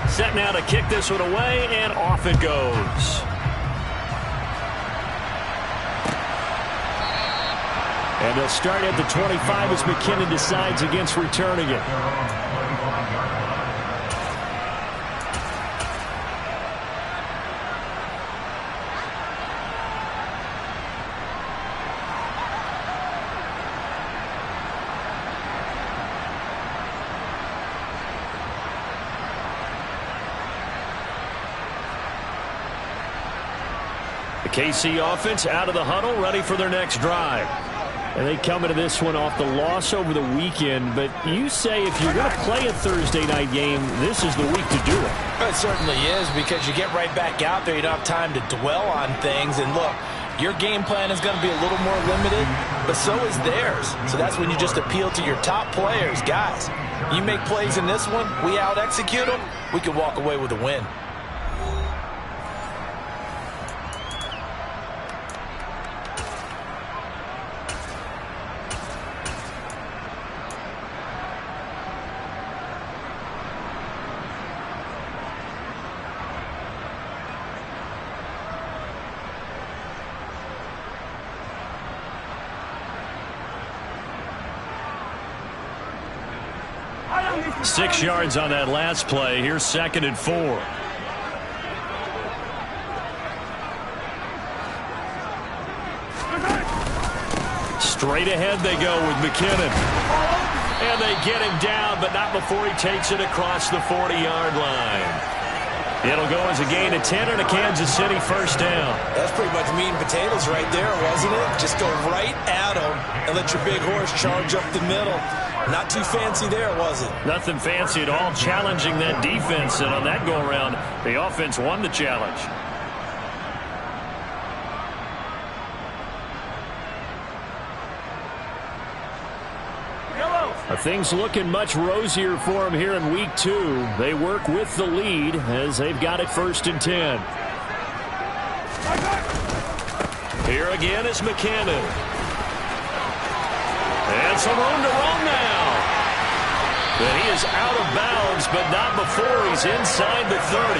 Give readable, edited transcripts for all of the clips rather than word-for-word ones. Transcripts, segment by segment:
Set now to kick this one away, and off it goes. And they'll start at the 25 as McKinnon decides against returning it. The KC offense out of the huddle, ready for their next drive. And they come into this one off the loss over the weekend. But you say if you're going to play a Thursday night game, this is the week to do it. It certainly is, because you get right back out there. You don't have time to dwell on things. And look, your game plan is going to be a little more limited, but so is theirs. So that's when you just appeal to your top players. Guys, you make plays in this one, we out-execute them, we can walk away with a win. Six yards on that last play. Here's 2nd and 4. Straight ahead they go with McKinnon. And they get him down, but not before he takes it across the 40-yard line. It'll go as a gain of 10 and a Kansas City first down. That's pretty much meat and potatoes right there, wasn't it? Just go right at him and let your big horse charge up the middle. Not too fancy there, was it? Nothing fancy at all, challenging that defense. And on that go-around, the offense won the challenge. Things looking much rosier for them here in week 2. They work with the lead as they've got it 1st and 10. Here again is McKinnon. And some room to run now. But he is out of bounds, but not before he's inside the 30.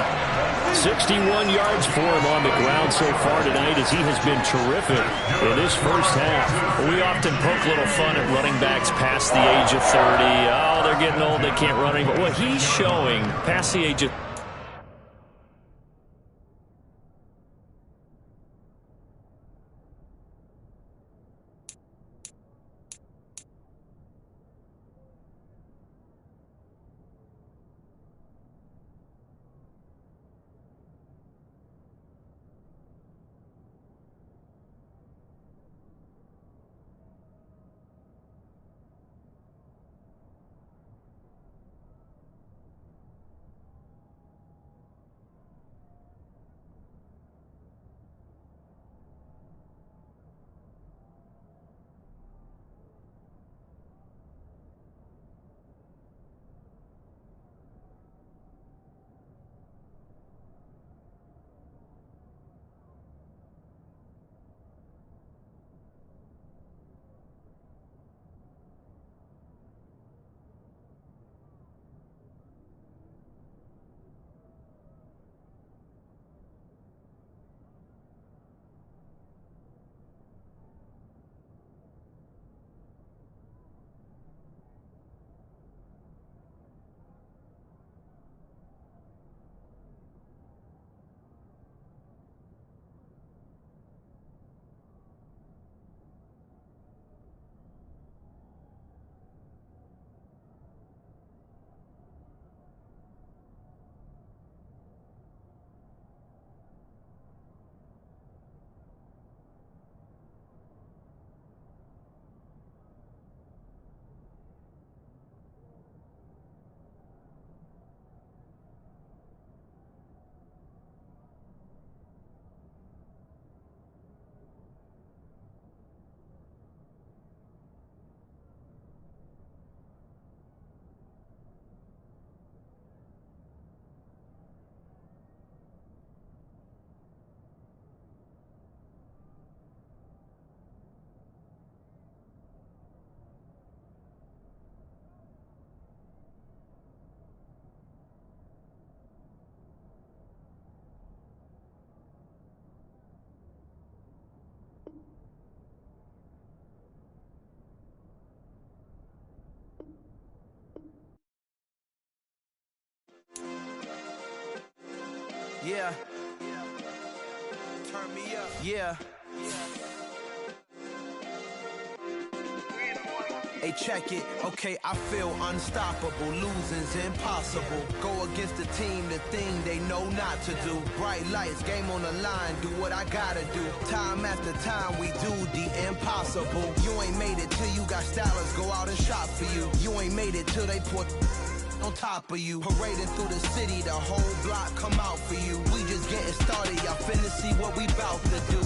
61 yards for him on the ground so far tonight, as he has been terrific in this first half. We often poke a little fun at running backs past the age of 30. Oh, they're getting old, they can't run anymore. Well, he's showing past the age of Yeah. Turn me up. Yeah. Hey, check it. Okay, I feel unstoppable. Losing's impossible. Go against the team, the thing they know not to do. Bright lights, game on the line. Do what I gotta do. Time after time, we do the impossible. You ain't made it till you got stylists go out and shop for you. You ain't made it till they put on top of you. Parading through the city, the whole block come out for you. We just getting started, y'all finna see what we bout to do.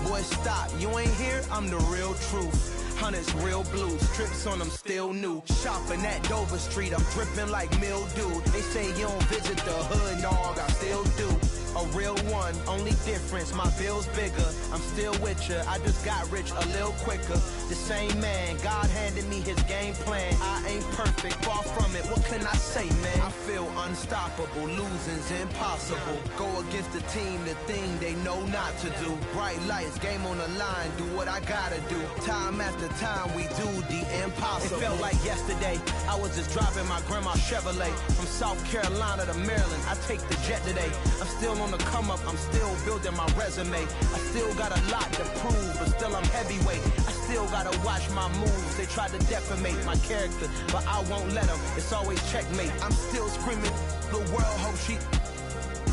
Boy, stop, you ain't here, I'm the real truth. Hunters, real blues, strips on them still new. Shopping at Dover Street, I'm dripping like mildew. They say you don't visit the hood, dog, I still do. A real one, only difference, my bill's bigger. I'm still with ya, I just got rich a little quicker. The same man, God handed me his game plan. I ain't perfect, far from it, what can I say, man? I feel unstoppable, losing's impossible. Go against the team, the thing they know not to do. Bright lights, game on the line, do what I gotta do. Time after time, we do the impossible. It felt like yesterday, I was just driving my grandma's Chevrolet. From South Carolina to Maryland, I take the jet today. I'm still on the come up, I'm still building my resume. I still got a lot to prove, but still I'm heavyweight. I still gotta watch my moves. They tried to defamate my character, but I won't let them. It's always checkmate. I'm still screaming, the world hope she.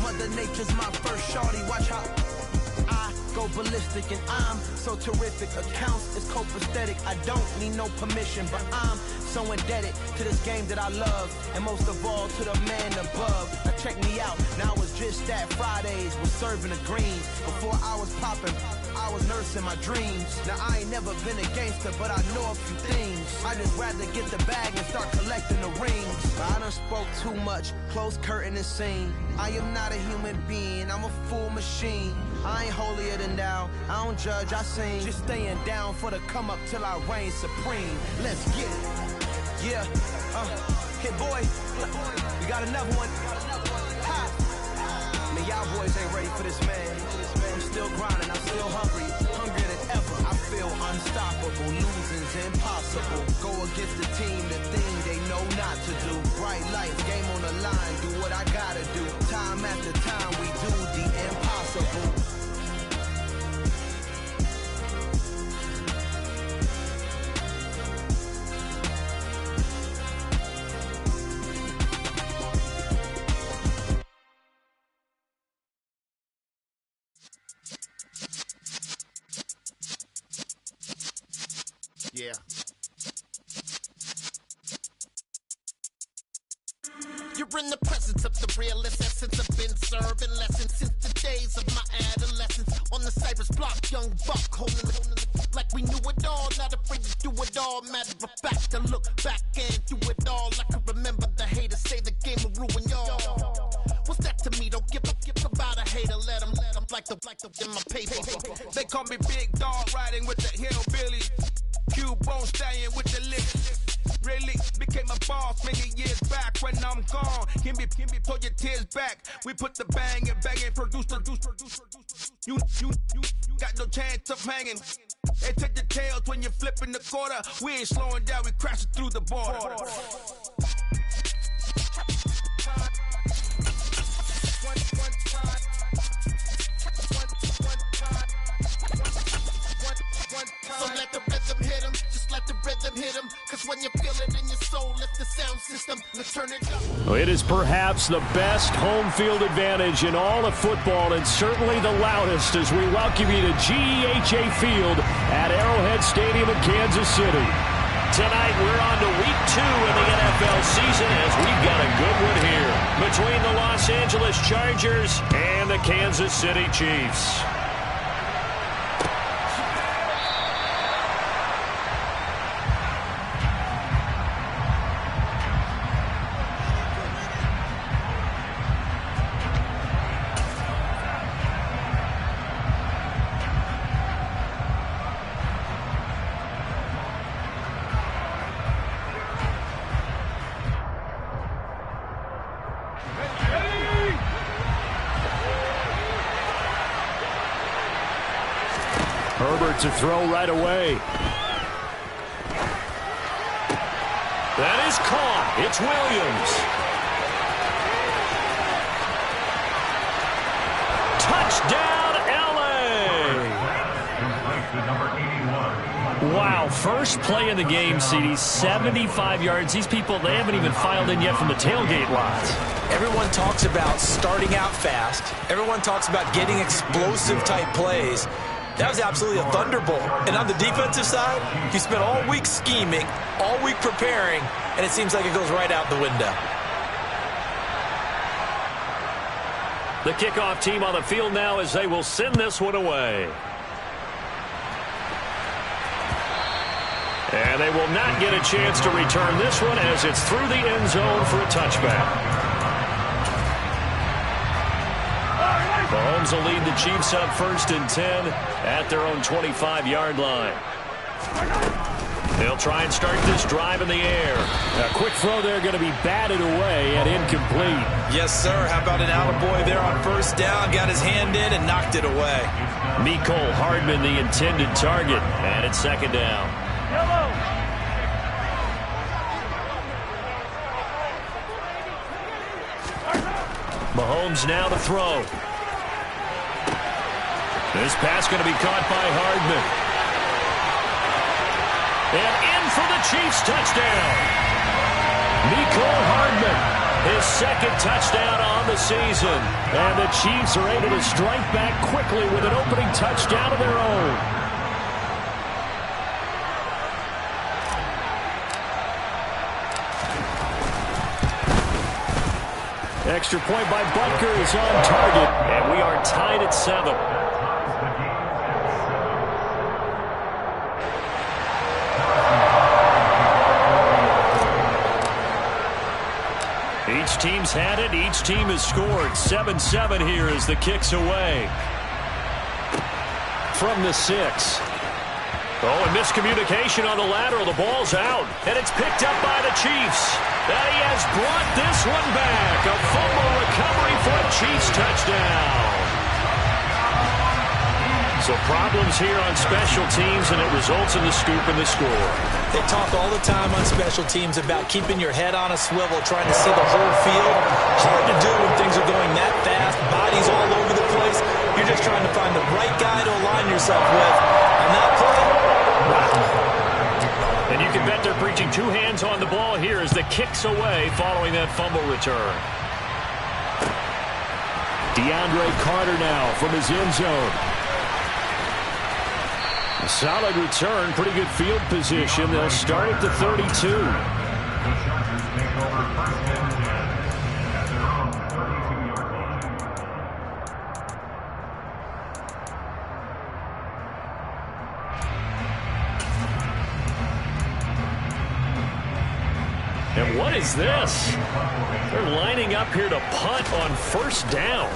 Mother Nature's my first shorty. Watch how I go ballistic, and I'm so terrific. Accounts is copacetic. I don't need no permission, but I'm so indebted to this game that I love, and most of all to the man above. Now check me out, now it's just that Fridays was serving the greens. Before I was popping, I was nursing my dreams. Now I ain't never been a gangster, but I know a few things. I just rather get the bag and start collecting the rings. But I done spoke too much, close curtain and scene. I am not a human being, I'm a full machine. I ain't holier than thou, I don't judge, I sing. Just staying down for the come up till I reign supreme. Let's get it. Yeah, hit boy, we got another one. Ha. Man, y'all boys ain't ready for this, man. I'm still grinding, I'm still hungry, hungrier than ever. I feel unstoppable, losing's impossible. Go against the team, the thing they know not to do. Bright lights, game on the line, do what I gotta do. Time after time, we do the impossible. Yeah. You're in the presence of the realest essence. I've been serving lessons since the days of my adolescence. On the Cypress block, young buck holding it like we knew it all. Not afraid to do it all. Matter of fact, to look back and do it all. I can remember the haters say the game will ruin y'all. What's that to me? Don't give about a hater. Let them like the in my paper. They call me Big Dog, riding with the hillbilly. Cubone staying with the lips. Really became a boss many years back. When I'm gone, can be pull your tears back. We put the bang and produce. You got no chance of hanging. They take the tails when you're flipping the quarter. We ain't slowing down, we crashing through the border. So let the rhythm hit him, just let the rhythm hit him. Cause when you feel it in your soul, lift the sound system, let's turn it up. It is perhaps the best home field advantage in all of football, and certainly the loudest as we welcome you to GEHA Field at Arrowhead Stadium in Kansas City. Tonight we're on to week 2 in the NFL season as we've got a good one here between the Los Angeles Chargers and the Kansas City Chiefs. Herbert to throw right away. That is caught. It's Williams. Touchdown, L.A. Wow, first play of the game, CD, 75 yards. These people, they haven't even filed in yet from the tailgate lots. Everyone talks about starting out fast. Everyone talks about getting explosive-type plays. That was absolutely a thunderbolt. And on the defensive side, you spent all week scheming, all week preparing, and it seems like it goes right out the window. The kickoff team on the field now as they will send this one away. And they will not get a chance to return this one as it's through the end zone for a touchback. Mahomes will lead the Chiefs up 1st and 10 at their own 25-yard line. They'll try and start this drive in the air. A quick throw there going to be batted away and incomplete. Yes, sir. How about an attaboy there on 1st down? Got his hand in and knocked it away. Mecole Hardman, the intended target, and it's 2nd down. Mahomes now to throw. This pass going to be caught by Hardman. And in for the Chiefs touchdown. Mecole Hardman, his 2nd touchdown on the season. And the Chiefs are able to strike back quickly with an opening touchdown of their own. Extra point by Butker is on target, and we are tied at 7. Each team's had it. Each team has scored. 7-7 here as the kick's away. From the 6. Oh, and miscommunication on the lateral. The ball's out, and it's picked up by the Chiefs. And he has brought this one back. A fumble recovery for a Chiefs touchdown. So problems here on special teams, and it results in the scoop and the score. They talk all the time on special teams about keeping your head on a swivel, trying to see the whole field. Hard to do when things are going that fast, bodies all over the place. You're just trying to find the right guy to align yourself with. On that play, wow. And you can bet they're preaching 2 hands on the ball here as the kick's away following that fumble return. DeAndre Carter now from his end zone. A solid return, pretty good field position. They'll start at the 32. And what is this? They're lining up here to punt on 1st down.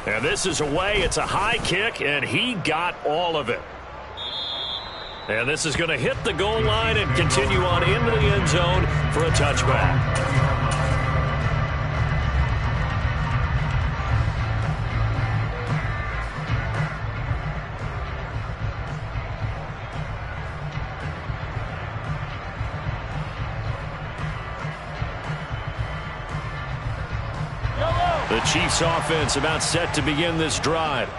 And this is away. It's a high kick, and he got all of it. And this is going to hit the goal line and continue on into the end zone for a touchback. The Chiefs offense about set to begin this drive.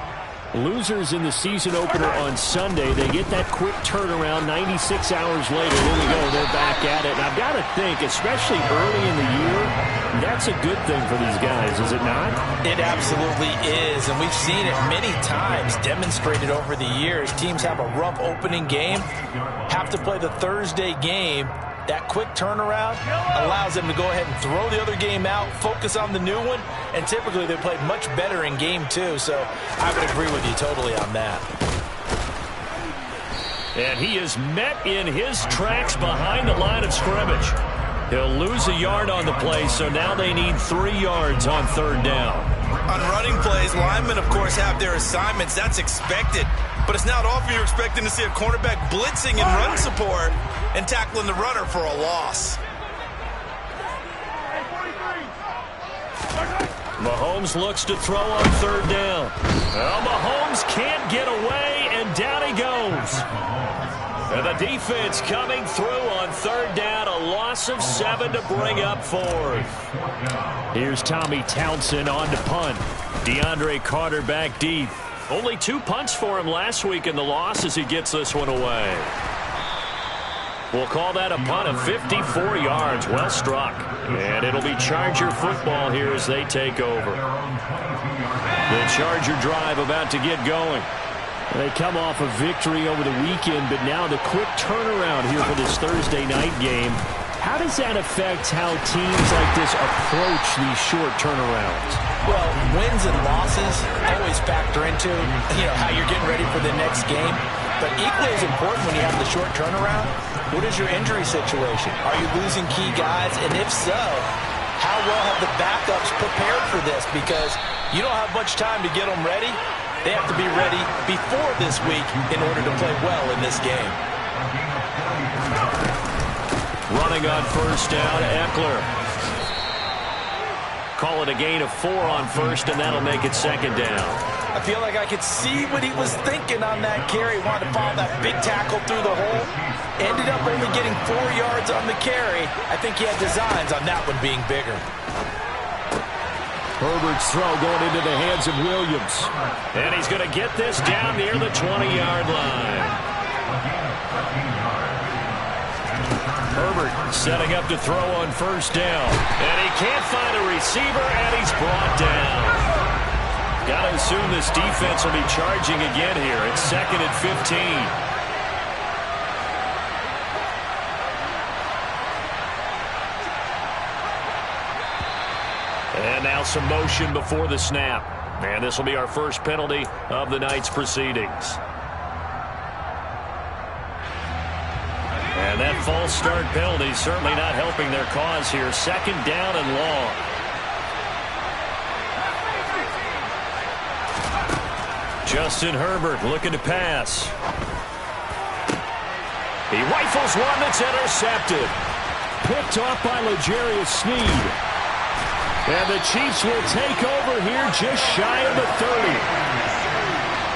Losers in the season opener on Sunday, they get that quick turnaround 96 hours later. There we go, they're back at it. And I've got to think, especially early in the year, that's a good thing for these guys, is it not? It absolutely is, and we've seen it many times demonstrated over the years. Teams have a rough opening game, have to play the Thursday game. That quick turnaround allows them to go ahead and throw the other game out, focus on the new one, and typically they play much better in game 2. So I would agree with you totally on that. And he is met in his tracks behind the line of scrimmage. He'll lose a yard on the play, so now they need 3 yards on 3rd down. On running plays, linemen, of course, have their assignments. That's expected. But it's not often you're expecting to see a cornerback blitzing in run support and tackling the runner for a loss. Mahomes looks to throw on 3rd down. Well, Mahomes can't get away, and down he goes. And the defense coming through on third down, a loss of 7 to bring up fourth. Here's Tommy Townsend on to punt. DeAndre Carter back deep. Only 2 punts for him last week in the loss as he gets this one away. We'll call that a punt of 54 yards. Well struck. And it'll be Charger football here as they take over. The Charger drive about to get going. They come off a victory over the weekend, but now the quick turnaround here for this Thursday night game. How does that affect how teams like this approach these short turnarounds? Well, wins and losses always factor into, how you're getting ready for the next game. But equally as important when you have the short turnaround, what is your injury situation? Are you losing key guys? And if so, how well have the backups prepared for this? Because you don't have much time to get them ready. They have to be ready before this week in order to play well in this game. Running on first down, Eckler. Call it a gain of 4 on first, and that'll make it second down. I feel like I could see what he was thinking on that carry. Wanted to follow that big tackle through the hole. Ended up only getting 4 yards on the carry. I think he had designs on that one being bigger. Herbert's throw going into the hands of Williams. And he's going to get this down near the 20-yard line. Herbert setting up to throw on first down. And he can't find a receiver, and he's brought down. Got to assume this defense will be charging again here. It's 2nd and 15. And now some motion before the snap. And this will be our first penalty of the night's proceedings. And that false start penalty certainly not helping their cause here. 2nd down and long. Justin Herbert looking to pass. He rifles one that's intercepted. Picked off by L'Jarius Sneed. And the Chiefs will take over here just shy of the 30.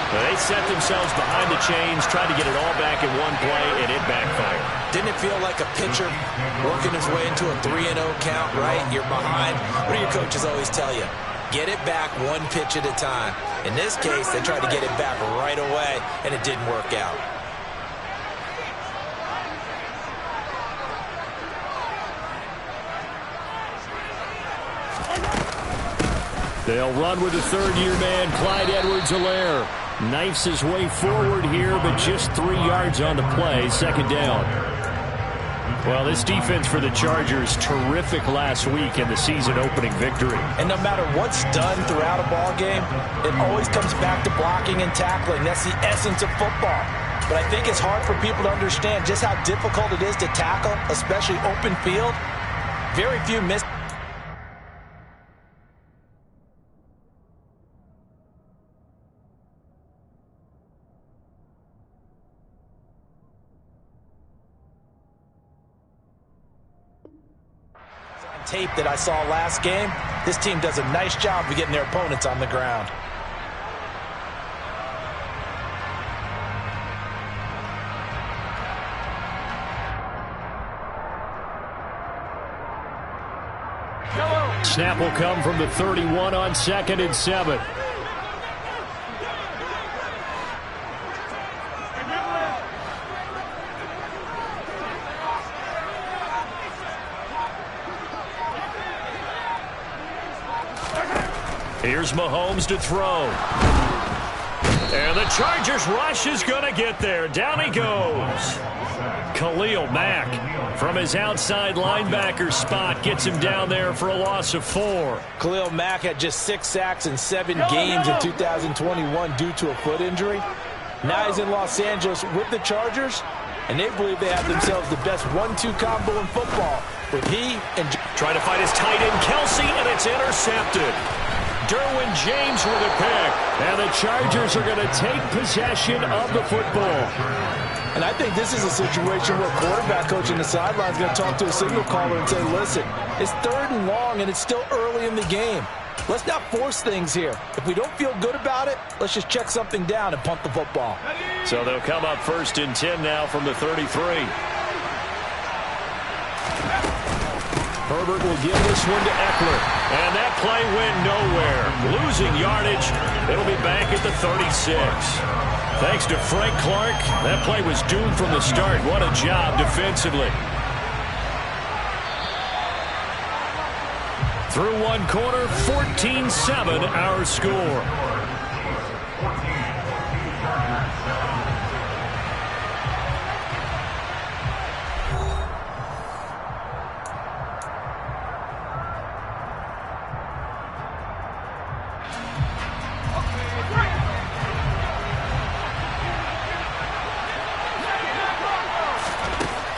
They set themselves behind the chains, tried to get it all back in one play, and it backfired. Didn't it feel like a pitcher working his way into a 3-0 count, right? You're behind. What do your coaches always tell you? Get it back 1 pitch at a time. In this case, they tried to get it back right away, and it didn't work out. They'll run with the third-year man, Clyde Edwards-Helaire. Knifes his way forward here, but just 3 yards on the play. 2nd down. Well, this defense for the Chargers, terrific last week in the season-opening victory. And no matter what's done throughout a ball game, it always comes back to blocking and tackling. That's the essence of football. But I think it's hard for people to understand just how difficult it is to tackle, especially open field. Very few miss. Tape that I saw last game, this team does a nice job of getting their opponents on the ground. Snap will come from the 31 on 2nd and 7. Here's Mahomes to throw. And the Chargers rush is going to get there. Down he goes. Khalil Mack from his outside linebacker spot gets him down there for a loss of 4. Khalil Mack had just 6 sacks in 7 games in 2021 due to a foot injury. Now he's in Los Angeles with the Chargers, and they believe they have themselves the best 1-2 combo in football with he and... Trying to find his tight end, Kelsey, and it's intercepted. Derwin James with a pick. And the Chargers are going to take possession of the football. And I think this is a situation where quarterback coach in the sideline is going to talk to a signal caller and say, listen, it's 3rd and long and it's still early in the game. Let's not force things here. If we don't feel good about it, let's just check something down and punt the football. So they'll come up 1st and 10 now from the 33. Herbert will give this one to Eckler. And that play went nowhere. Losing yardage. It'll be back at the 36. Thanks to Frank Clark, that play was doomed from the start. What a job defensively. Through one quarter, 14-7 our score.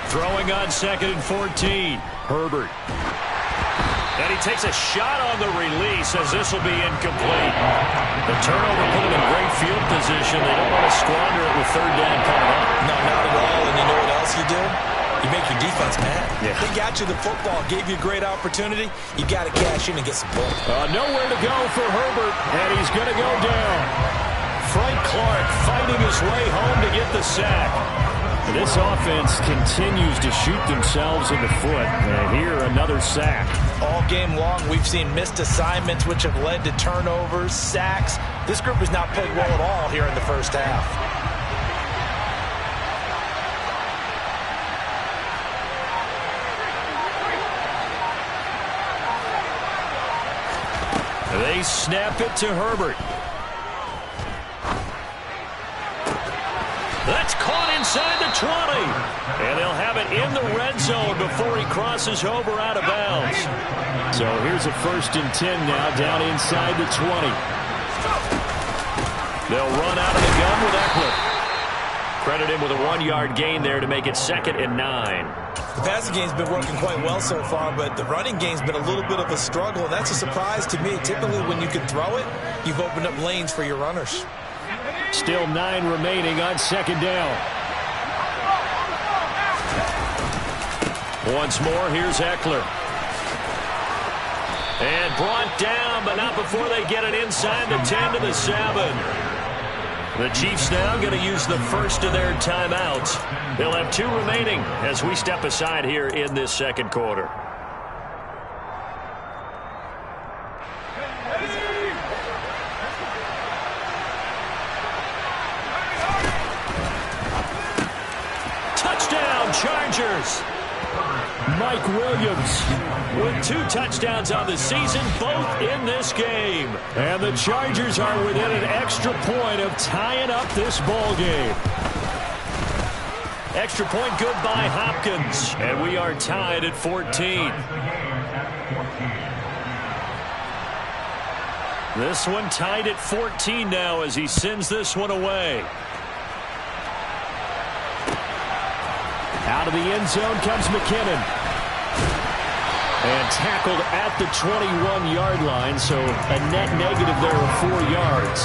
Throwing on 2nd and 14. Herbert. And he takes a shot on the release as this will be incomplete. The turnover put him in great field position. They don't want to squander it with 3rd down coming up. No, not at all. And you know what else you do? You make your defense mad. Yeah. They got you the football, gave you a great opportunity. You got to cash in and get some points. Nowhere to go for Herbert, and he's going to go down. Frank Clark fighting his way home to get the sack. This offense continues to shoot themselves in the foot. And here, another sack. All game long, we've seen missed assignments, which have led to turnovers, sacks. This group has not played well at all here in the first half. They snap it to Herbert. That's caught inside the 20. And they'll have it in the red zone before he crosses over out of bounds. So here's a 1st and 10 now down inside the 20. They'll run out of the gun with Eckler. Credit him with a 1-yard gain there to make it 2nd and 9. The passing game's been working quite well so far, but the running game's been a little bit of a struggle, and that's a surprise to me. Typically, when you can throw it, you've opened up lanes for your runners. Still 9 remaining on 2nd down. Once more, here's Eckler. And brought down, but not before they get it inside the 10 to the 7. The Chiefs now going to use the first of their timeouts. They'll have 2 remaining as we step aside here in this 2nd quarter. Touchdown, Chargers! Mike Williams with 2 touchdowns on the season, both in this game. And the Chargers are within an extra point of tying up this ball game. Extra point good by Hopkins. And we are tied at 14. This one tied at 14 now as he sends this one away. Out of the end zone comes McKinnon. And tackled at the 21-yard line, so a net negative there of 4 yards.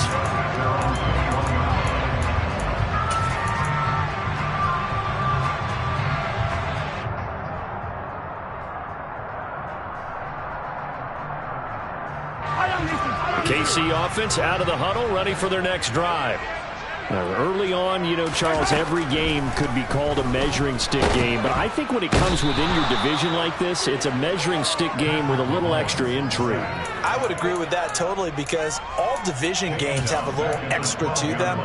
The KC offense out of the huddle, ready for their next drive. Now, early on, you know, Charles, every game could be called a measuring stick game. But I think when it comes within your division like this, it's a measuring stick game with a little extra intrigue. I would agree with that totally because all division games have a little extra to them.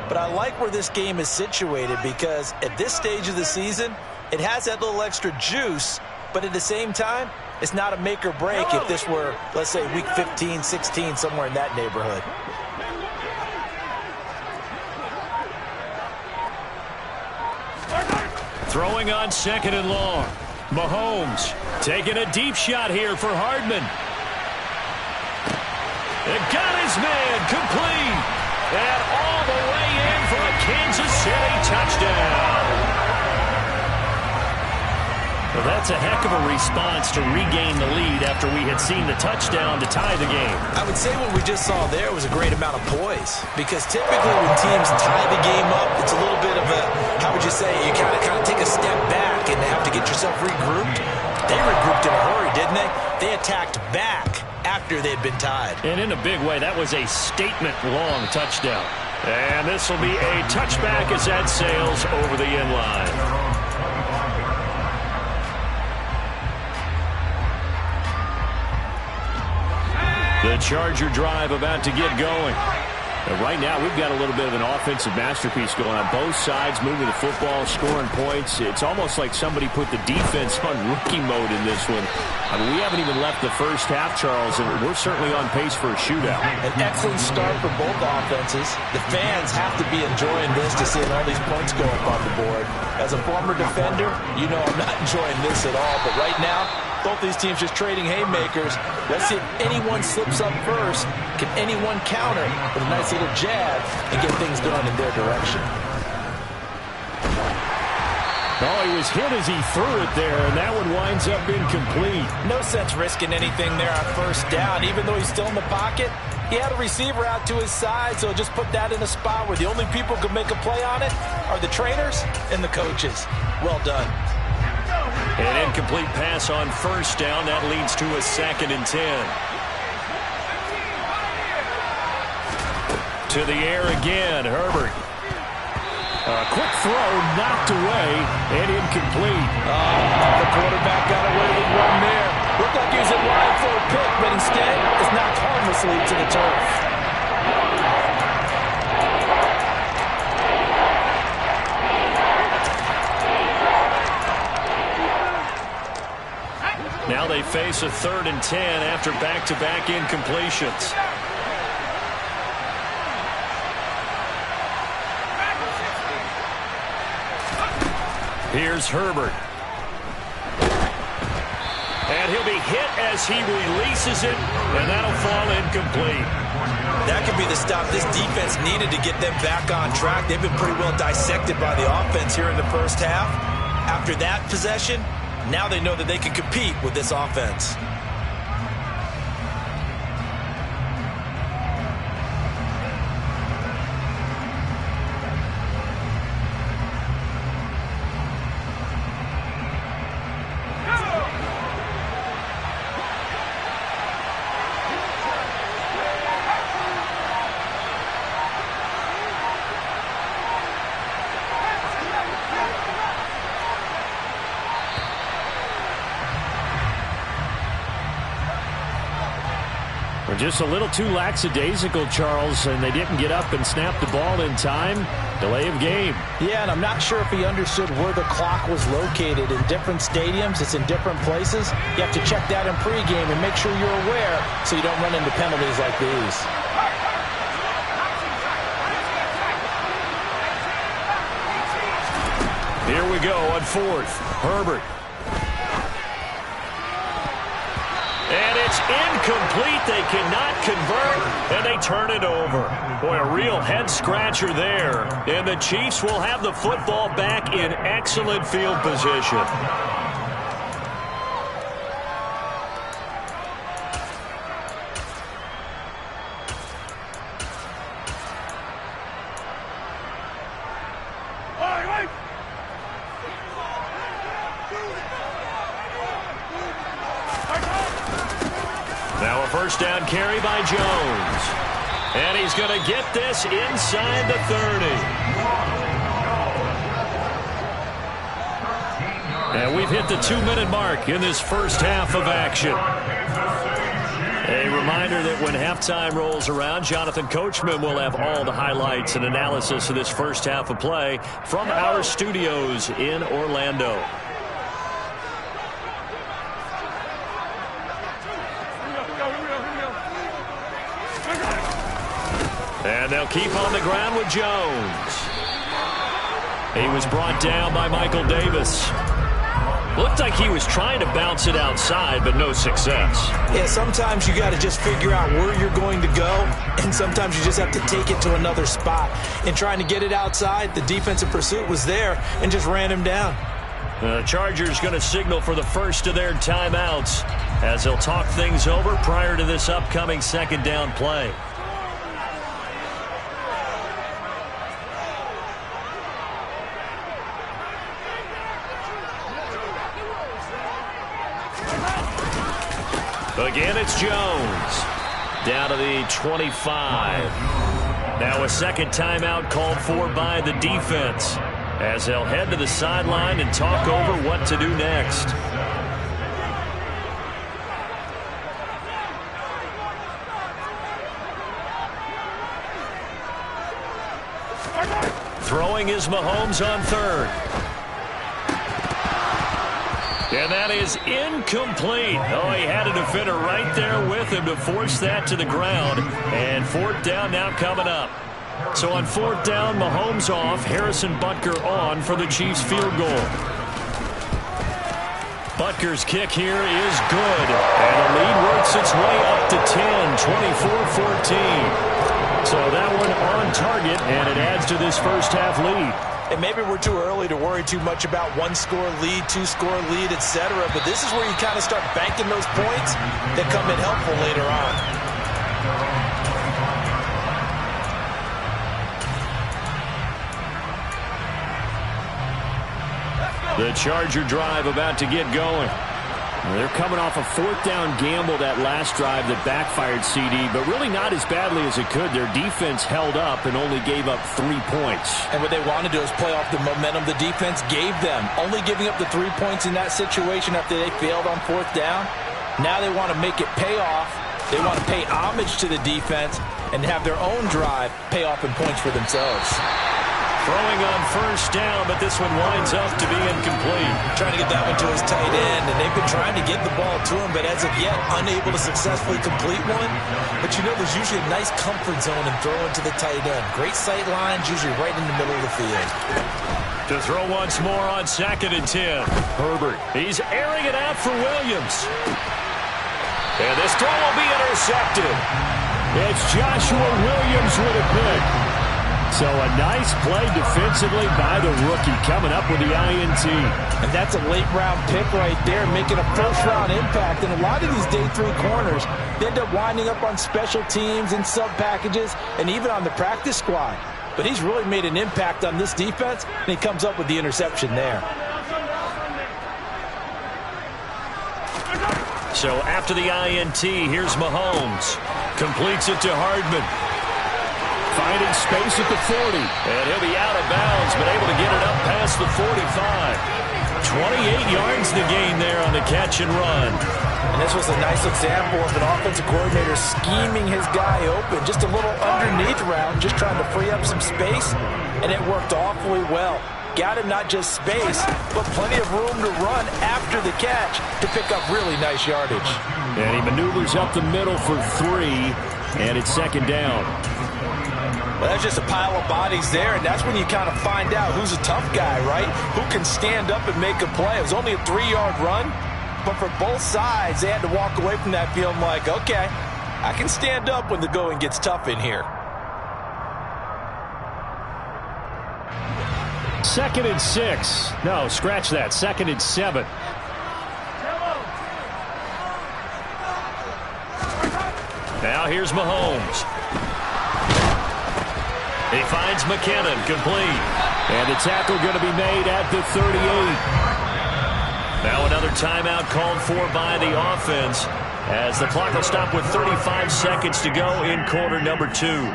But I like where this game is situated because at this stage of the season, it has that little extra juice. But at the same time, it's not a make or break if this were, let's say, week 15, 16, somewhere in that neighborhood. Throwing on 2nd and long. Mahomes taking a deep shot here for Hardman. And got his man complete. And all the way in for a Kansas City touchdown. Well, that's a heck of a response to regain the lead after we had seen the touchdown to tie the game. I would say what we just saw there was a great amount of poise because typically when teams tie the game up, it's a little bit of a, how would you say, you kind of take a step back and have to get yourself regrouped. They regrouped in a hurry, didn't they? They attacked back after they'd been tied. And in a big way, that was a statement-long touchdown. And this will be a touchback as that sails over the end line. The Charger drive about to get going. And right now, we've got a little bit of an offensive masterpiece going on. Both sides moving the football, scoring points. It's almost like somebody put the defense on rookie mode in this one. I mean, we haven't even left the first half, Charles, and we're certainly on pace for a shootout. An excellent start for both offenses. The fans have to be enjoying this to see all these points go up on the board. As a former defender, you know I'm not enjoying this at all. But right now, both these teams just trading haymakers. Let's see if anyone slips up first. Can anyone counter with a nice little jab and get things going in their direction? Oh, he was hit as he threw it there, and that one winds up incomplete. No sense risking anything there on first down. Even though he's still in the pocket, he had a receiver out to his side, so just put that in a spot where the only people who can make a play on it are the trainers and the coaches. Well done. An incomplete pass on first down. That leads to a 2nd and 10. To the air again, Herbert. A quick throw, knocked away, and incomplete. The quarterback got away with one there. Looked like he was in line for a pick, but instead is knocked harmlessly to the turf. Now they face a 3rd and 10 after back-to-back incompletions. Here's Herbert. And he'll be hit as he releases it, and that'll fall incomplete. That could be the stop this defense needed to get them back on track. They've been pretty well dissected by the offense here in the first half. After that possession, now they know that they can compete with this offense. Just a little too lackadaisical, Charles, and they didn't get up and snap the ball in time. Delay of game. Yeah, and I'm not sure if he understood where the clock was located. In different stadiums, it's in different places. You have to check that in pregame and make sure you're aware so you don't run into penalties like these. Here we go on 4th. Herbert. And it's incomplete. They cannot convert, and they turn it over. Boy, a real head-scratcher there. And the Chiefs will have the football back in excellent field position. Now a first down carry by Jones. And he's going to get this inside the 30. And we've hit the 2-minute mark in this first half of action. A reminder that when halftime rolls around, Jonathan Coachman will have all the highlights and analysis of this first half of play from our studios in Orlando. And they'll keep on the ground with Jones. He was brought down by Michael Davis. Looked like he was trying to bounce it outside, but no success. Yeah, sometimes you got to just figure out where you're going to go, and sometimes you just have to take it to another spot. And trying to get it outside, the defensive pursuit was there and just ran him down. The Chargers going to signal for the first of their timeouts as they'll talk things over prior to this upcoming second down play. Again, it's Jones. Down to the 25. Now a second timeout called for by the defense, as they'll head to the sideline and talk over what to do next. Throwing is Mahomes on third. And that is incomplete. Oh, he had a defender right there with him to force that to the ground. And fourth down now coming up. So on fourth down, Mahomes off, Harrison Butker on for the Chiefs field goal. Butker's kick here is good. And the lead works its way up to 10, 24-14. So that one on target, and it adds to this first half lead. And maybe we're too early to worry too much about one-score lead, two-score lead, etc. But this is where you kind of start banking those points that come in helpful later on. The Charger drive about to get going. They're coming off a fourth down gamble that last drive that backfired CD, but really not as badly as it could. Their defense held up and only gave up 3 points. And what they want to do is play off the momentum the defense gave them. Only giving up the 3 points in that situation after they failed on fourth down. Now they want to make it pay off. They want to pay homage to the defense and have their own drive pay off in points for themselves. Throwing on first down, but this one winds up to be incomplete. Trying to get that one to his tight end, and they've been trying to get the ball to him, but as of yet, unable to successfully complete one. But you know, there's usually a nice comfort zone in throwing to the tight end. Great sight lines, usually right in the middle of the field. To throw once more on 2nd and 10. Herbert, he's airing it out for Williams. And this throw will be intercepted. It's Joshua Williams with a pick. So a nice play defensively by the rookie, coming up with the INT. And that's a late-round pick right there, making a first-round impact. And a lot of these day 3 corners, they end up winding up on special teams and sub-packages and even on the practice squad. But he's really made an impact on this defense, and he comes up with the interception there. So after the INT, here's Mahomes. Completes it to Hardman. Finding space at the 40. And he'll be out of bounds, but able to get it up past the 45. 28 yards the gain there on the catch and run. And this was a nice example of an offensive coordinator scheming his guy open. Just a little underneath route, just trying to free up some space, and it worked awfully well. Got him not just space, but plenty of room to run after the catch to pick up really nice yardage. And he maneuvers up the middle for 3, and it's 2nd down. Well, that's just a pile of bodies there, and that's when you kind of find out who's a tough guy, right? Who can stand up and make a play. It was only a 3-yard run, but for both sides, they had to walk away from that feeling like, okay, I can stand up when the going gets tough in here. 2nd and 6. No, scratch that. 2nd and 7. Now here's Mahomes. He finds McKinnon, complete. And the tackle going to be made at the 38. Now another timeout called for by the offense, as the clock will stop with 35 seconds to go in quarter number 2.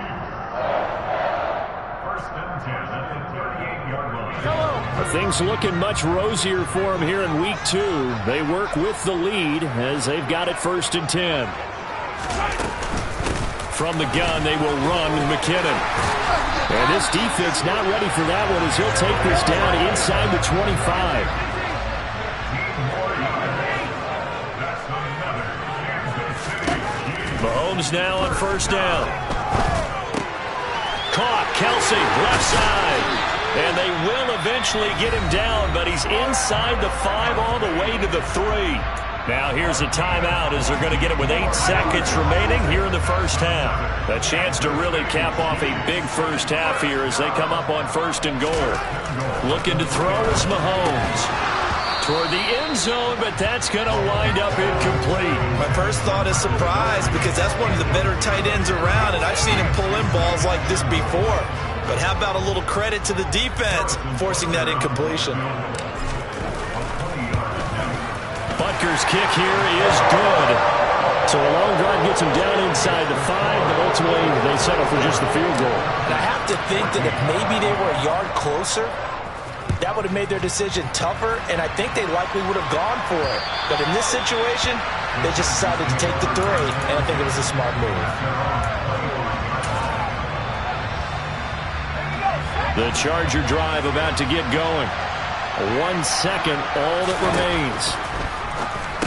Things looking much rosier for him here in week 2. They work with the lead as they've got it 1st and 10. From the gun, they will run with McKinnon. And this defense not ready for that one as he'll take this down inside the 25. Mahomes now on 1st down. Caught, Kelsey, left side. And they will eventually get him down, but he's inside the 5 all the way to the 3. Now here's a timeout as they're going to get it with 8 seconds remaining here in the first half. A chance to really cap off a big first half here as they come up on 1st and goal. Looking to throw is Mahomes. Toward the end zone, but that's going to wind up incomplete. My first thought is surprise, because that's one of the better tight ends around, and I've seen him pull in balls like this before. But how about a little credit to the defense forcing that incompletion? Butker's kick here is good. So a long drive gets them down inside the 5, but ultimately they settle for just the field goal. And I have to think that if maybe they were a yard closer, that would have made their decision tougher, and I think they likely would have gone for it. But in this situation, they just decided to take the 3, and I think it was a smart move. The Charger drive about to get going. 1 second, all that remains.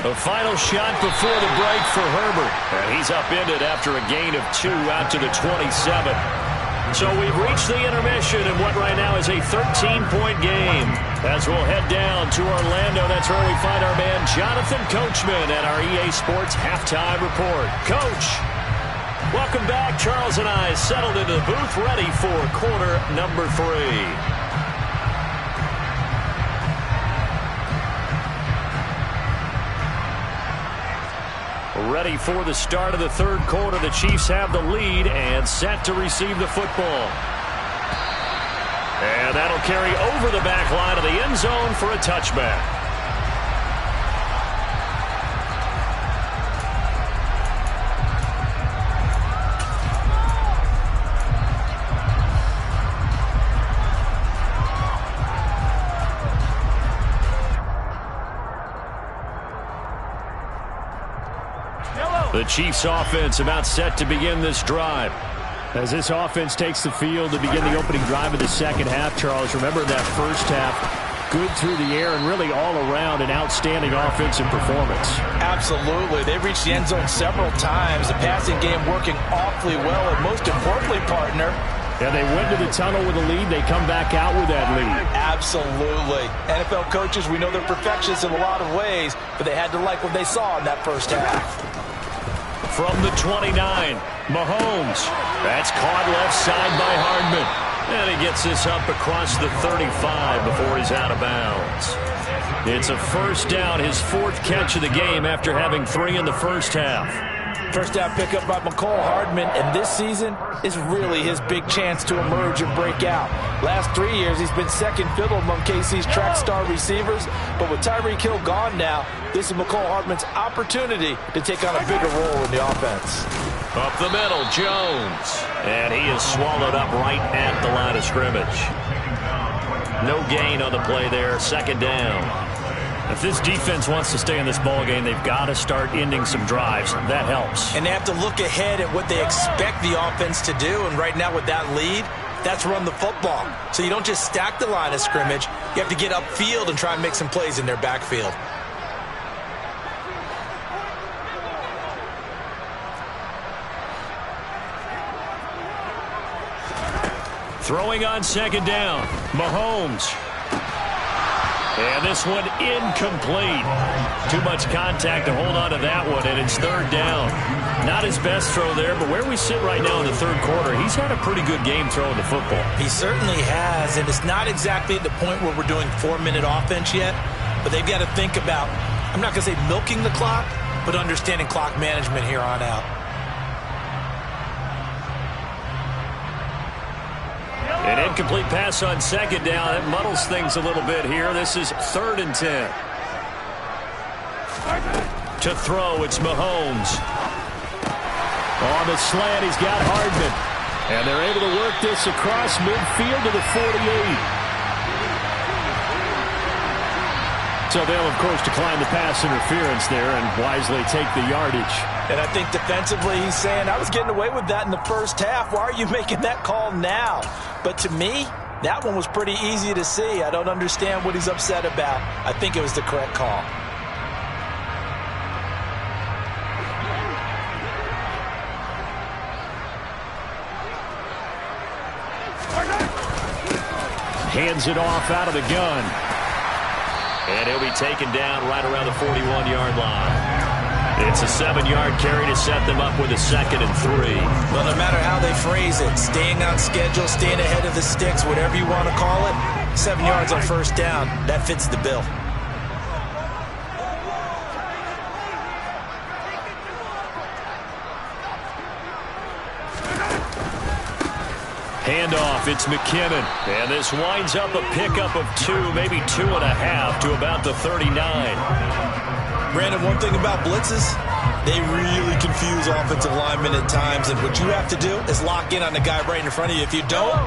The final shot before the break for Herbert. And he's upended after a gain of 2 out to the 27. So we've reached the intermission in what right now is a 13-point game. As we'll head down to Orlando, that's where we find our man Jonathan Coachman at our EA Sports Halftime Report. Coach, welcome back. Charles and I settled into the booth, ready for quarter number 3. Ready for the start of the third quarter. The Chiefs have the lead and set to receive the football. And that'll carry over the back line of the end zone for a touchback. The Chiefs offense about set to begin this drive. As this offense takes the field to begin the opening drive of the second half, Charles, remember that first half, good through the air and really all around an outstanding offensive performance. Absolutely. They reached the end zone several times. The passing game working awfully well, and most importantly, partner, yeah, they went to the tunnel with a lead. They come back out with that lead. Absolutely. NFL coaches, we know they're perfectionists in a lot of ways, but they had to like what they saw in that first half. From the 29, Mahomes. That's caught left side by Hardman. And he gets this up across the 35 before he's out of bounds. It's a first down, his 4th catch of the game after having 3 in the first half. First down pickup by McCole Hardman, and this season is really his big chance to emerge and break out. Last 3 years, he's been second fiddle among KC's track star receivers, but with Tyreek Hill gone now, this is McCole Hardman's opportunity to take on a bigger role in the offense. Up the middle, Jones. And he is swallowed up right at the line of scrimmage. No gain on the play there, second down. If this defense wants to stay in this ballgame, they've got to start ending some drives. That helps. And they have to look ahead at what they expect the offense to do. And right now with that lead, that's run the football. So you don't just stack the line of scrimmage. You have to get upfield and try and make some plays in their backfield. Throwing on second down, Mahomes. And this one incomplete. Too much contact to hold on to that one, and it's third down. Not his best throw there, but where we sit right now in the third quarter, he's had a pretty good game throwing the football. He certainly has, and it's not exactly at the point where we're doing 4-minute offense yet, but they've got to think about, I'm not going to say milking the clock, but understanding clock management here on out. An incomplete pass on second down. That muddles things a little bit here. This is 3rd and 10. To throw, it's Mahomes. On the slant, he's got Hardman. And they're able to work this across midfield to the 48. So they'll, of course, decline the pass interference there and wisely take the yardage. And I think defensively he's saying, I was getting away with that in the first half. Why are you making that call now? But to me, that one was pretty easy to see. I don't understand what he's upset about. I think it was the correct call. Hands it off out of the gun. And he'll be taken down right around the 41-yard line. It's a 7-yard carry to set them up with a 2nd and 3. Well, no matter how they phrase it, staying on schedule, staying ahead of the sticks, whatever you want to call it, 7 yards on first down, that fits the bill. Handoff, it's McKinnon. And this winds up a pickup of 2, maybe 2.5 to about the 39. Brandon, one thing about blitzes, They really confuse offensive linemen at times, and what you have to do is lock in on the guy right in front of you. If you don't,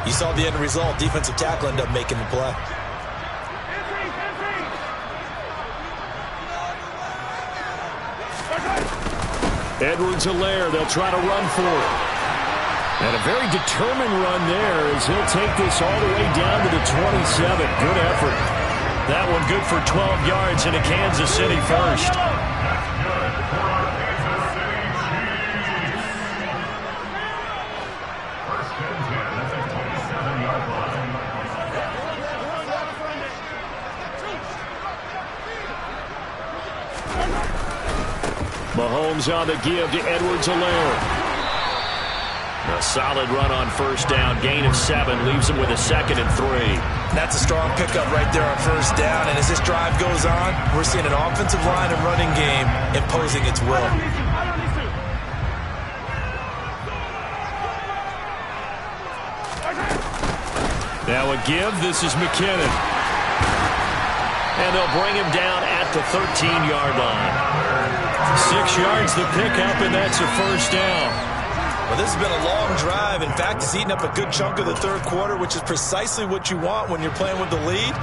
you saw the end result. Defensive tackle ended up making the play. Edwards-Helaire, they'll try to run for it. And a very determined run there as he'll take this all the way down to the 27. Good effort. That one good for 12 yards into Kansas City first. Mahomes on the give to Edwards-Helaire. A solid run on first down. Gain of 7 leaves him with a 2nd and 3. That's a strong pickup right there on first down. And as this drive goes on, we're seeing an offensive line and running game imposing its will. Now a give. This is McKinnon. And they'll bring him down at the 13-yard line. 6 yards the pickup, and that's a first down. Well, this has been a long drive. In fact, it's eaten up a good chunk of the third quarter, which is precisely what you want when you're playing with the lead.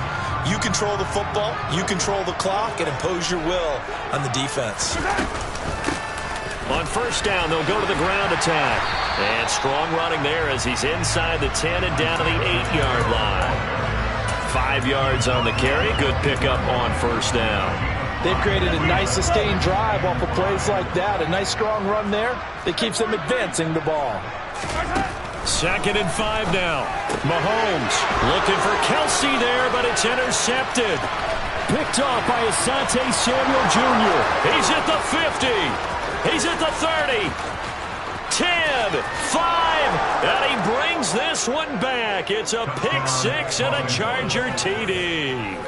You control the football, you control the clock, and impose your will on the defense. On first down, they'll go to the ground attack. And strong running there as he's inside the 10 and down to the 8-yard line. 5 yards on the carry. Good pickup on first down. They've created a nice sustained drive off of plays like that. A nice strong run there that keeps them advancing the ball. 2nd and 5 now. Mahomes looking for Kelsey there, but it's intercepted. Picked off by Asante Samuel Jr. He's at the 50. He's at the 30. 10, 5, and he brings this one back. It's a pick 6 and a Charger TD.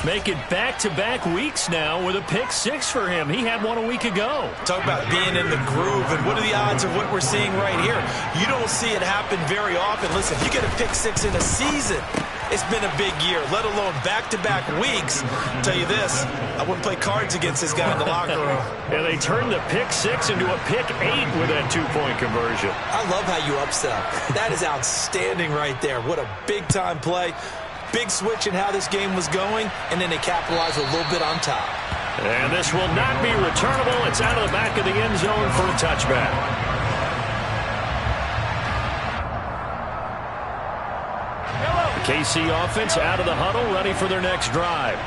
Make it back-to-back weeks now with a pick 6 for him. He had one a week ago. Talk about being in the groove, and what are the odds of what we're seeing right here? You don't see it happen very often. Listen, if you get a pick 6 in a season, it's been a big year, let alone back-to-back weeks. I'll tell you this, I wouldn't play cards against this guy in the locker room. Yeah, they turned the pick 6 into a pick 8 with that 2-point conversion. I love how you upsell. That is outstanding right there. What a big-time play. Big switch in how this game was going, and then they capitalized a little bit on top. And this will not be returnable. It's out of the back of the end zone for a touchback. KC offense out of the huddle, ready for their next drive.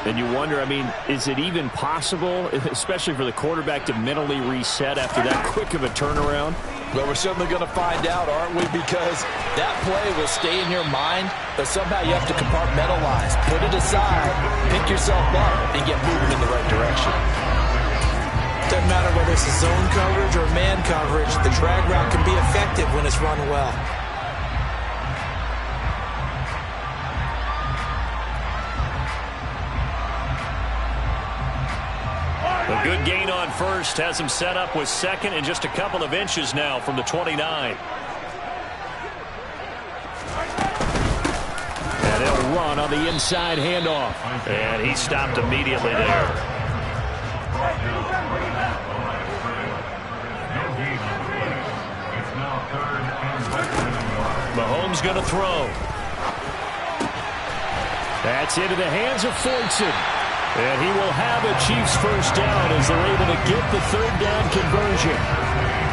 And you wonder, I mean, is it even possible, especially for the quarterback, to mentally reset after that quick of a turnaround? Well, we're certainly going to find out, aren't we? Because that play will stay in your mind, but somehow you have to compartmentalize, put it aside, pick yourself up, and get moving in the right direction. Doesn't matter whether it's a zone coverage or man coverage, the drag route can be effective when it's run well. A good gain on first has him set up with 2nd and just a couple of inches now from the 29. And he'll run on the inside handoff. And he stopped immediately there. Mahomes going to throw. That's into the hands of Fortson. And he will have a Chiefs first down as they're able to get the 3rd down conversion.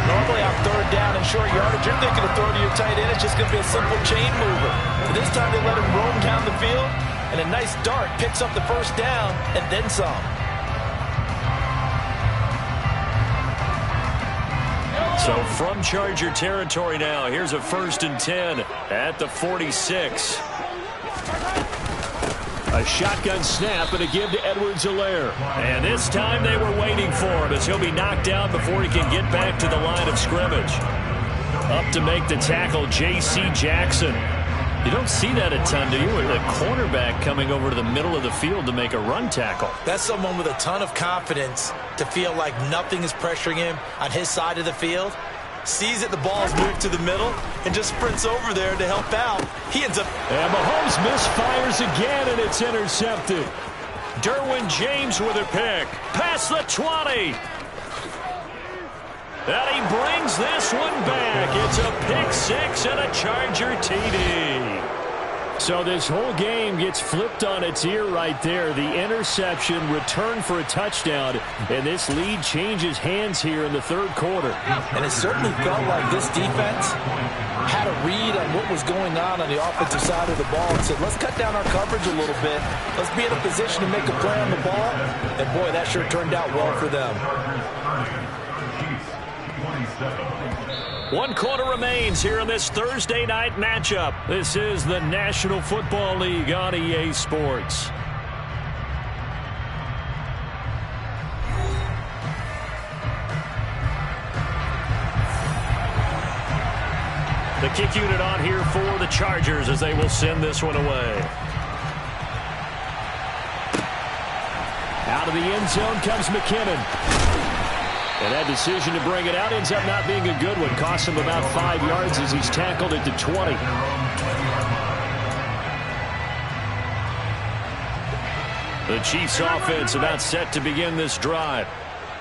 Normally on 3rd down and short yardage, you're thinking to throw to your tight end. It's just going to be a simple chain mover. But this time they let him roam down the field, and a nice dart picks up the first down and then some. So from Charger territory now, here's a 1st and 10 at the 46. A shotgun snap and a give to Edwards-Helaire. And this time they were waiting for him as he'll be knocked down before he can get back to the line of scrimmage. Up to make the tackle, J.C. Jackson. You don't see that a ton, do you? With a cornerback coming over to the middle of the field to make a run tackle. That's someone with a ton of confidence to feel like nothing is pressuring him on his side of the field. Sees that the ball's moved to the middle and just sprints over there to help out. He ends up... And Mahomes misfires again, and it's intercepted. Derwin James with a pick. Past the 20. And he brings this one back. It's a pick six and a Charger TD. So this whole game gets flipped on its ear right there. The interception, return for a touchdown, and this lead changes hands here in the third quarter. And it certainly felt like this defense had a read on what was going on the offensive side of the ball and said, let's cut down our coverage a little bit. Let's be in a position to make a play on the ball. And, boy, that sure turned out well for them. 1 quarter remains here in this Thursday night matchup. This is the National Football League on EA Sports. The kick unit on here for the Chargers as they will send this one away. Out of the end zone comes McKinnon. And that decision to bring it out ends up not being a good one. Costs him about 5 yards as he's tackled at the 20. The Chiefs offense about set to begin this drive.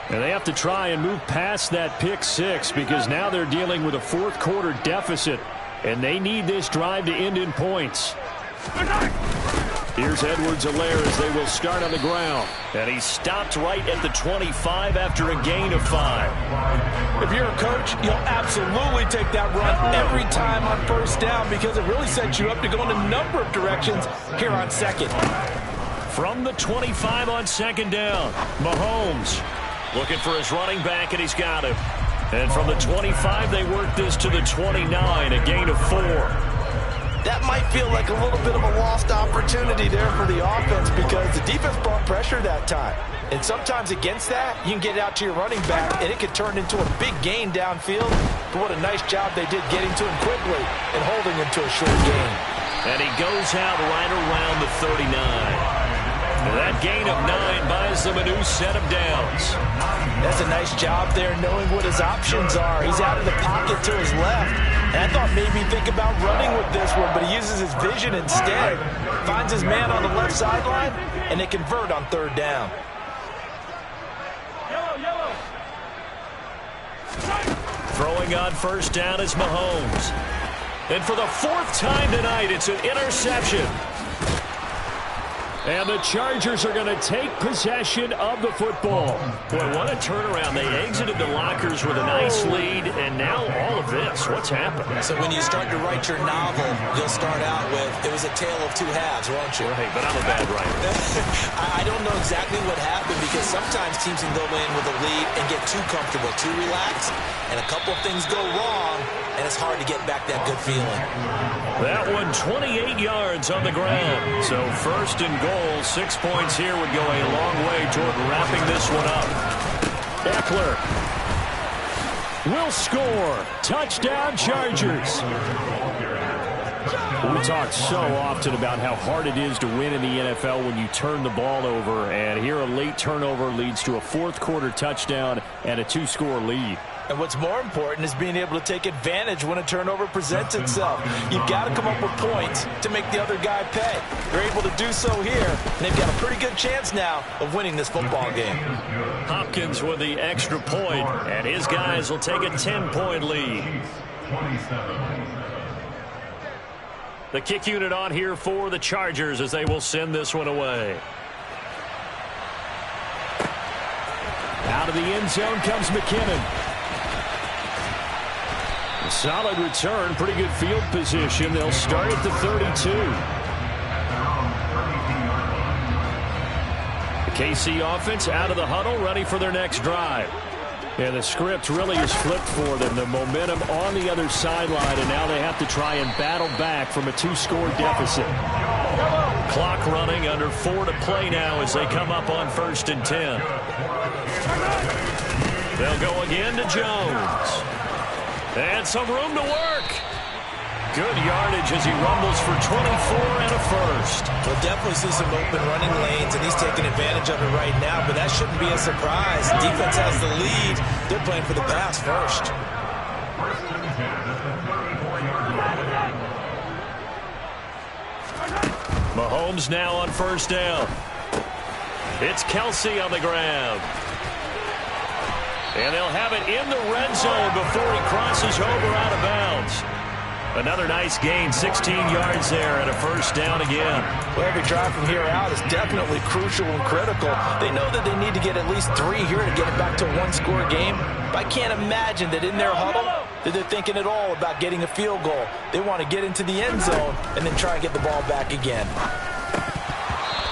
And they have to try and move past that pick six because now they're dealing with a fourth quarter deficit. And they need this drive to end in points. Here's Edwards-Helaire as they will start on the ground. And he stopped right at the 25 after a gain of 5. If you're a coach, you'll absolutely take that run every time on first down because it really sets you up to go in a number of directions here on second. From the 25 on second down, Mahomes looking for his running back, and he's got him. And from the 25, they work this to the 29, a gain of 4. That might feel like a little bit of a lost opportunity there for the offense because the defense brought pressure that time. And sometimes against that, you can get it out to your running back, and it could turn into a big gain downfield. But what a nice job they did getting to him quickly and holding him to a short gain. And he goes out right around the 39. That gain of 9 buys them a new set of downs. That's a nice job there knowing what his options are. He's out of the pocket to his left. And I thought maybe he'd think about running with this one, but he uses his vision instead. Finds his man on the left sideline, and they convert on third down. Throwing on first down is Mahomes. And for the 4th time tonight, it's an interception. And the Chargers are going to take possession of the football. Boy, what a turnaround. They exited the lockers with a nice lead, and now all of this. What's happened? So when you start to write your novel, you'll start out with, it was a tale of two halves, won't you? Right, but I'm a bad writer. I don't know exactly what happened because sometimes teams can go in with a lead and get too comfortable, too relaxed, and a couple of things go wrong, and it's hard to get back that good feeling. That one 28 yards on the ground. So first and goal. 6 points here would go a long way toward wrapping this one up. Eckler will score. Touchdown, Chargers. We talk so often about how hard it is to win in the NFL when you turn the ball over. And here a late turnover leads to a fourth quarter touchdown and a 2-score lead. And what's more important is being able to take advantage when a turnover presents itself. You've got to come up with points to make the other guy pay. They're able to do so here, and they've got a pretty good chance now of winning this football game. Hopkins with the extra point, and his guys will take a 10-point lead. The kick unit on here for the Chargers as they will send this one away. Out of the end zone comes McKinnon. A solid return, pretty good field position. They'll start at the 32. The KC offense out of the huddle, ready for their next drive. And the script really is flipped for them. The momentum on the other sideline, and now they have to try and battle back from a 2-score deficit. Clock running, under 4 to play now as they come up on 1st and 10. They'll go again to Jones. And some room to work. Good yardage as he rumbles for 24 and a first. We'll definitely see some open running lanes, and he's taking advantage of it right now, but that shouldn't be a surprise. Defense has the lead. They're playing for the pass first. Mahomes now on first down. It's Kelsey on the grab. And they'll have it in the red zone before he crosses over out of bounds. Another nice gain, 16 yards there and a first down again. Well, every drive from here out is definitely crucial and critical. They know that they need to get at least 3 here to get it back to a one-score game. But I can't imagine that in their huddle that they're thinking at all about getting a field goal. They want to get into the end zone and then try and get the ball back again.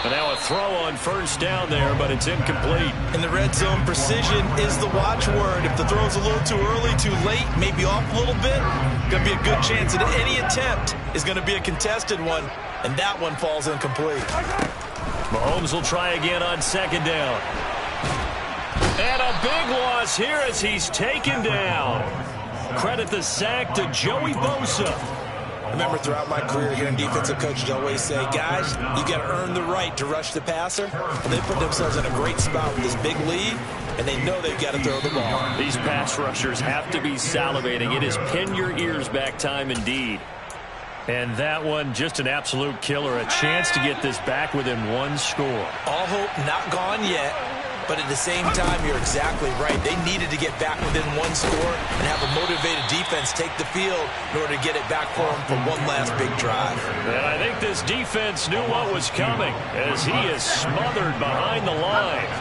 And now a throw on first down there, but it's incomplete. In the red zone, precision is the watchword. If the throw's a little too early, too late, maybe off a little bit, going to be a good chance that any attempt is going to be a contested one, and that one falls incomplete. Mahomes will try again on second down. And a big loss here as he's taken down. Credit the sack to Joey Bosa. I remember throughout my career hearing defensive coaches always say, guys, you got to earn the right to rush the passer. And they put themselves in a great spot with this big lead, and they know they've got to throw the ball. These pass rushers have to be salivating. It is pin your ears back time indeed. And that one, just an absolute killer. A chance to get this back within one score. All hope not gone yet. But at the same time, you're exactly right. They needed to get back within one score and have a motivated defense take the field in order to get it back for them for one last big drive. And I think this defense knew what was coming as he is smothered behind the line.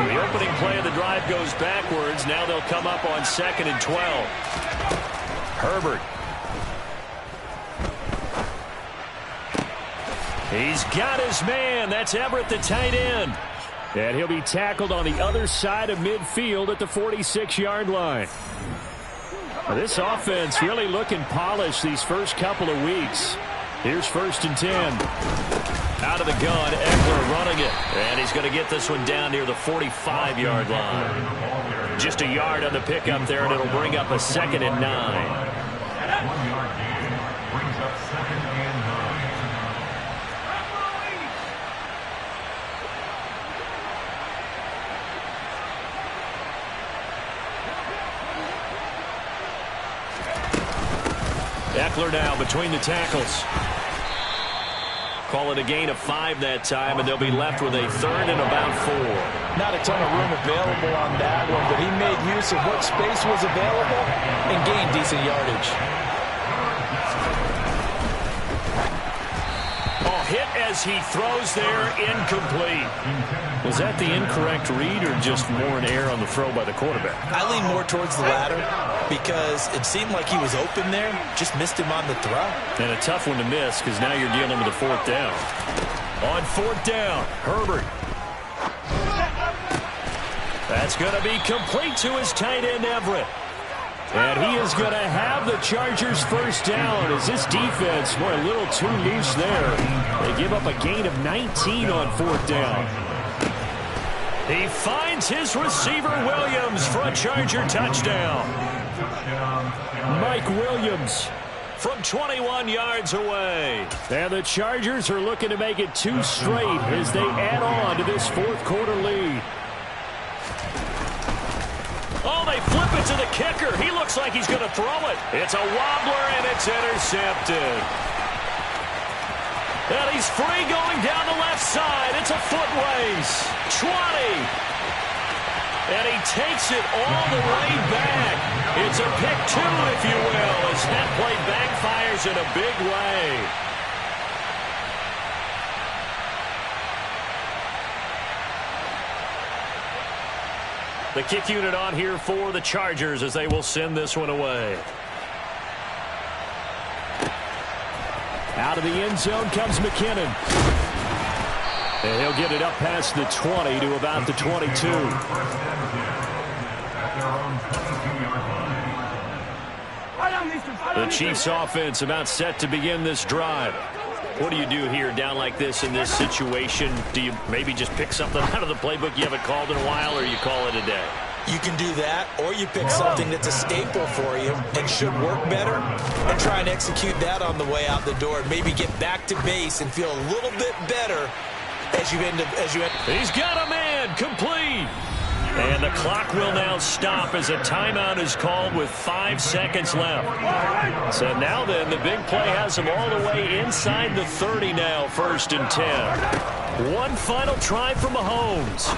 So the opening play of the drive goes backwards. Now they'll come up on 2nd and 12. Herbert. He's got his man. That's Everett, the tight end. And he'll be tackled on the other side of midfield at the 46-yard line. Now, this offense really looking polished these first couple of weeks. Here's 1st and 10. Out of the gun, Eckler running it. And he's going to get this one down near the 45-yard line. Just a yard on the pickup there, and it'll bring up a 2nd and 9. Eckler now between the tackles. Call it a gain of 5 that time, and they'll be left with a 3rd and about 4. Not a ton of room available on that one, but he made use of what space was available and gained decent yardage. Oh, hit as he throws there, incomplete. Was that the incorrect read or just more an error on the throw by the quarterback? I lean more towards the latter because it seemed like he was open there, just missed him on the throw. And a tough one to miss because now you're dealing with a 4th down. On 4th down, Herbert. That's going to be complete to his tight end, Everett. And he is going to have the Chargers first down as this defense were a little too loose there. They give up a gain of 19 on 4th down. He finds his receiver, Williams, for a Charger touchdown. Mike Williams from 21 yards away. And the Chargers are looking to make it 2 straight as they add on to this 4th quarter lead. Oh, they flip it to the kicker. He looks like he's going to throw it. It's a wobbler, and it's intercepted. And he's free going down the left side. It's a foot race. 20. And he takes it all the way back. It's a pick 2, if you will, as that play backfires in a big way. The kick unit on here for the Chargers as they will send this one away. Out of the end zone comes McKinnon. And he'll get it up past the 20 to about the 22. The Chiefs offense about set to begin this drive. What do you do here down like this in this situation? Do you maybe just pick something out of the playbook you haven't called in a while, or you call it a day? You can do that, or you pick something that's a staple for you and should work better and try and execute that on the way out the door and maybe get back to base and feel a little bit better as you end. He's got a man, complete. And the clock will now stop as a timeout is called with 5 seconds left. So now then, the big play has them all the way inside the 30 now, 1st and 10. One final try from Mahomes.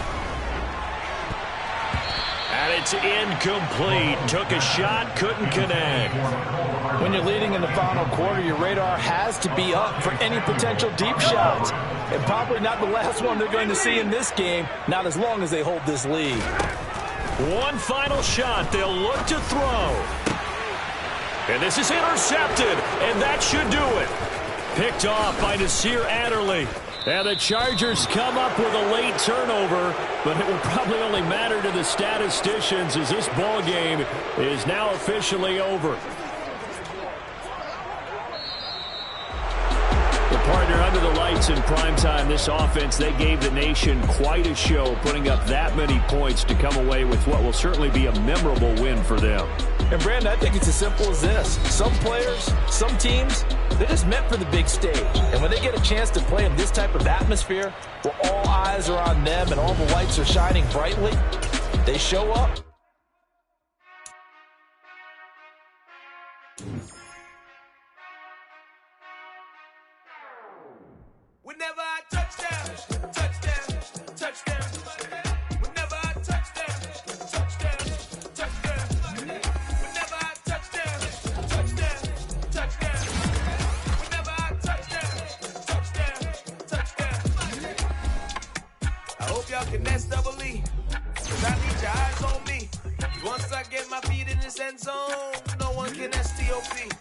And it's incomplete. Took a shot, couldn't connect. When you're leading in the final quarter, your radar has to be up for any potential deep shots. And probably not the last one they're going to see in this game, not as long as they hold this lead. One final shot. They'll look to throw. And this is intercepted, and that should do it. Picked off by Nasir Adderley. And the Chargers come up with a late turnover, but it will probably only matter to the statisticians as this ball game is now officially over. The partner under the lights in primetime, this offense, they gave the nation quite a show, putting up that many points to come away with what will certainly be a memorable win for them. And, Brandon, I think it's as simple as this. Some players, some teams, they're just meant for the big stage. And when they get a chance to play in this type of atmosphere, where all eyes are on them and all the lights are shining brightly, they show up. Whenever I touchdown, touchdown, touchdown. Whenever I touchdown, touchdown, touchdown. Whenever I touchdown, touchdown, touchdown. Whenever I touchdown, touchdown, touchdown. I hope y'all can nest double E, 'cause I need your eyes on me. Once I get my feet in this end zone, no one can STOP.